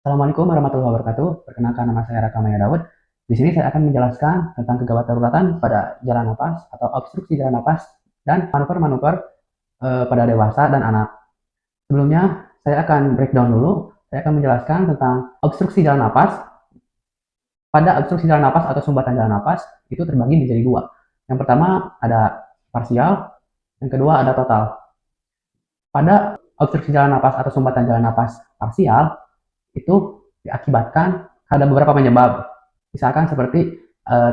Assalamualaikum warahmatullahi wabarakatuh. Perkenalkan, nama saya Raka Maya Daud. Di sini saya akan menjelaskan tentang kegawat daruratan pada jalan napas atau obstruksi jalan napas dan manuver-manuver pada dewasa dan anak. Sebelumnya, saya akan breakdown dulu. Saya akan menjelaskan tentang obstruksi jalan napas. Pada obstruksi jalan napas atau sumbatan jalan napas itu terbagi menjadi dua. Yang pertama ada parsial, yang kedua ada total. Pada obstruksi jalan napas atau sumbatan jalan napas parsial, itu diakibatkan ada beberapa penyebab, misalkan seperti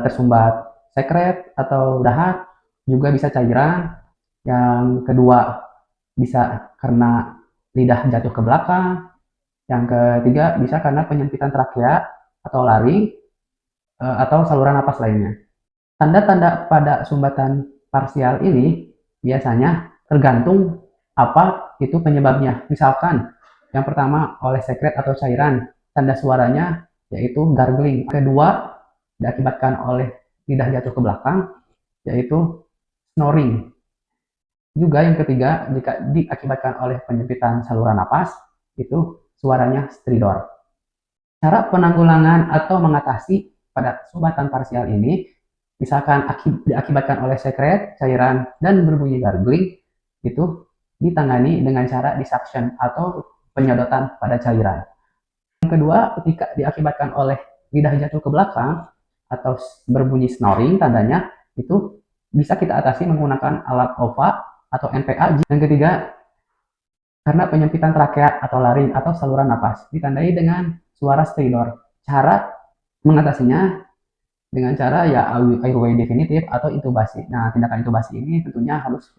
tersumbat sekret atau dahak, juga bisa cairan. Yang kedua bisa karena lidah jatuh ke belakang. Yang ketiga bisa karena penyempitan trakea atau laring atau saluran napas lainnya. Tanda-tanda pada sumbatan parsial ini biasanya tergantung apa itu penyebabnya. Misalkan yang pertama oleh sekret atau cairan, tanda suaranya yaitu gargling. Kedua diakibatkan oleh lidah jatuh ke belakang, yaitu snoring. Juga yang ketiga, jika diakibatkan oleh penyempitan saluran napas, itu suaranya stridor. Cara penanggulangan atau mengatasi pada sumbatan parsial ini, misalkan diakibatkan oleh sekret, cairan, dan berbunyi gargling, itu ditangani dengan cara disuction atau penyedotan pada cairan. Yang kedua, ketika diakibatkan oleh lidah jatuh ke belakang atau berbunyi snoring, tandanya itu bisa kita atasi menggunakan alat OVA atau NPA. Yang ketiga, karena penyempitan trakea atau laring atau saluran napas, ditandai dengan suara stridor. Cara mengatasinya dengan cara ya airway definitif atau intubasi. Nah, tindakan intubasi ini tentunya harus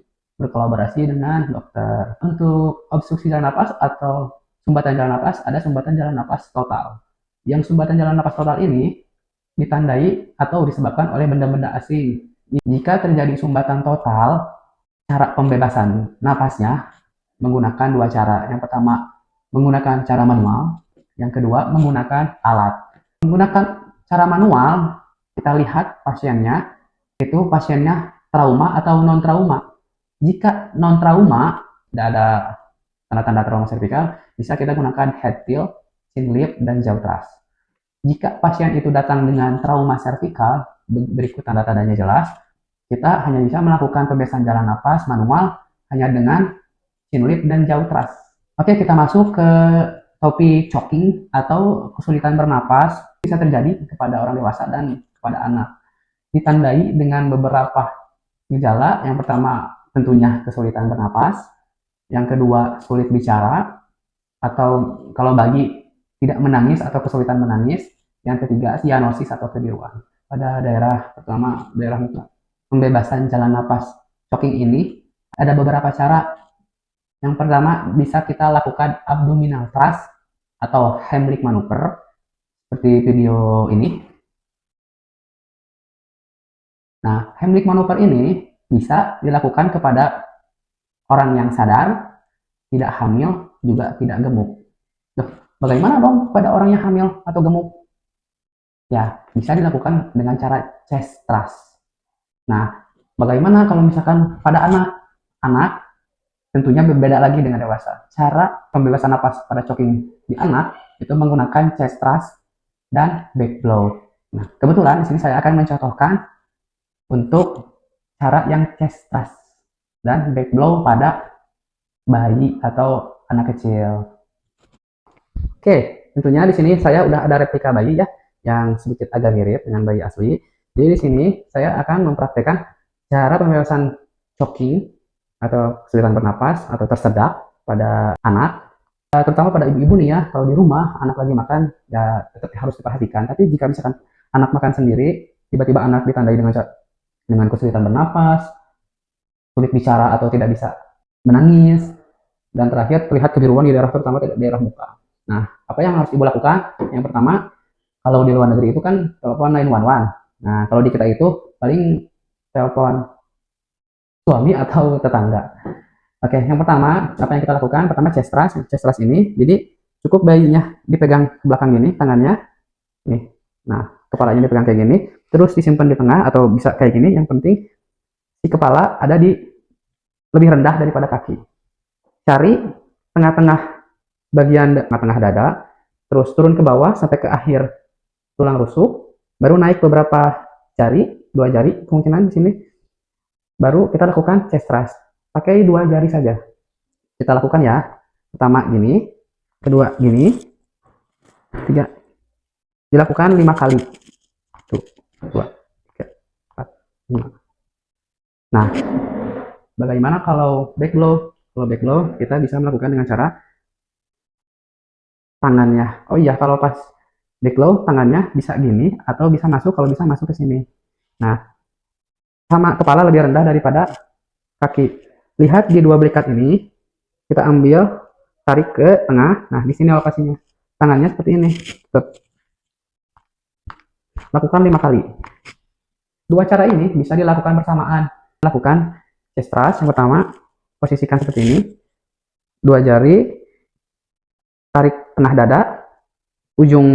berkolaborasi dengan dokter. Untuk obstruksi jalan napas atau sumbatan jalan napas, ada sumbatan jalan napas total. Yang sumbatan jalan napas total ini ditandai atau disebabkan oleh benda-benda asing. Jika terjadi sumbatan total, cara pembebasan napasnya menggunakan dua cara. Yang pertama, menggunakan cara manual. Yang kedua, menggunakan alat. Menggunakan cara manual, kita lihat pasiennya, itu pasiennya trauma atau non-trauma. Jika non-trauma, tidak ada tanda-tanda trauma servikal, bisa kita gunakan head tilt, chin lift, dan jaw thrust. Jika pasien itu datang dengan trauma servikal, berikut tanda-tandanya jelas, kita hanya bisa melakukan pembebasan jalan napas manual hanya dengan chin lift dan jaw thrust. Oke, kita masuk ke topik choking atau kesulitan bernapas. Bisa terjadi kepada orang dewasa dan kepada anak. Ditandai dengan beberapa gejala. Yang pertama tentunya kesulitan bernapas. Yang kedua sulit bicara atau kalau bagi tidak menangis atau kesulitan menangis. Yang ketiga sianosis atau kebiruan. Pada daerah pertama, daerah pembebasan jalan napas choking ini ada beberapa cara. Yang pertama bisa kita lakukan abdominal thrust atau Heimlich maneuver seperti video ini. Nah, Heimlich maneuver ini bisa dilakukan kepada orang yang sadar, tidak hamil, juga tidak gemuk. Loh, bagaimana dong pada orang yang hamil atau gemuk? Ya, bisa dilakukan dengan cara chest thrust. Nah, bagaimana kalau misalkan pada anak? Anak tentunya berbeda lagi dengan dewasa. Cara pembebasan napas pada choking di anak itu menggunakan chest thrust dan back blow. Nah, kebetulan di sini saya akan mencontohkan untuk cara yang chest thrust dan back blow pada bayi atau anak kecil. Oke, tentunya di sini saya udah ada replika bayi ya, yang sedikit agak mirip dengan bayi asli. Jadi di sini saya akan mempraktekkan cara pembebasan choking atau kesulitan bernapas atau tersedak pada anak, terutama pada ibu-ibu nih ya. Kalau di rumah anak lagi makan ya tetap harus diperhatikan. Tapi jika misalkan anak makan sendiri, tiba-tiba anak ditandai dengan kesulitan bernapas, sulit bicara atau tidak bisa menangis, dan terakhir terlihat kebiruan di daerah terutama daerah muka. Nah, apa yang harus ibu lakukan? Yang pertama, kalau di luar negeri itu kan telepon 911. Nah, kalau di kita itu paling telepon suami atau tetangga. Oke, yang pertama, apa yang kita lakukan? Pertama, chest thrust. Chest thrust ini, jadi cukup bayinya dipegang ke belakang gini, tangannya. Nih. Nah, kepalanya dipegang kayak gini. Terus disimpan di tengah atau bisa kayak gini. Yang penting, si kepala ada di lebih rendah daripada kaki. Cari tengah-tengah bagian tengah-tengah dada. terus turun ke bawah sampai ke akhir tulang rusuk, baru naik beberapa jari, 2 jari kemungkinan di sini, baru kita lakukan chest thrust. Pakai 2 jari saja. Kita lakukan ya. Pertama gini, kedua gini, tiga. Dilakukan 5 kali. Tuh, 2, 3, 4, 5. Nah, bagaimana kalau back blow? Kalau back blow kita bisa melakukan dengan cara tangannya. Oh iya, kalau pas back blow tangannya bisa gini atau bisa masuk, kalau bisa masuk ke sini. Nah, sama kepala lebih rendah daripada kaki. Lihat di 2 berikat ini, kita ambil, tarik ke tengah. Nah, di sini lokasinya. Tangannya seperti ini. Lakukan 5 kali. 2 cara ini bisa dilakukan bersamaan. Lakukan chest thrust yang pertama, posisikan seperti ini. 2 jari, tarik tengah dada, ujung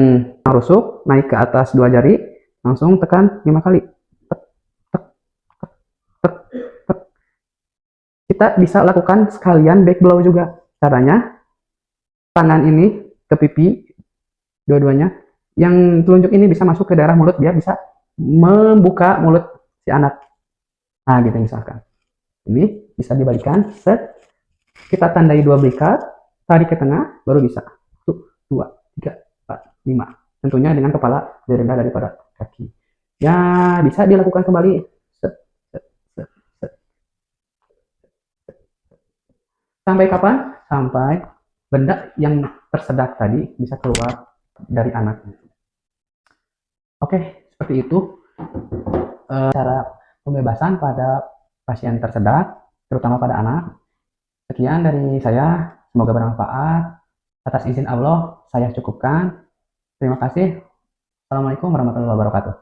rusuk, naik ke atas 2 jari, langsung tekan 5 kali. Kita bisa lakukan sekalian back blow juga. Caranya, tangan ini ke pipi, dua-duanya. Yang telunjuk ini bisa masuk ke daerah mulut, dia bisa membuka mulut si anak. Nah, gitu misalkan. Ini bisa dibalikan, set. Kita tandai 2 berikat, tarik ke tengah, baru bisa. 1, 2, 3, 4, 5. Tentunya dengan kepala lebih rendah daripada kaki. Ya, bisa dilakukan kembali. Set, set, set, set. Sampai kapan? Sampai benda yang tersedak tadi bisa keluar dari anak. Oke, seperti itu cara pembebasan pada pasien tersedak, terutama pada anak. Sekian dari saya, semoga bermanfaat. Atas izin Allah, saya cukupkan. Terima kasih. Assalamualaikum warahmatullahi wabarakatuh.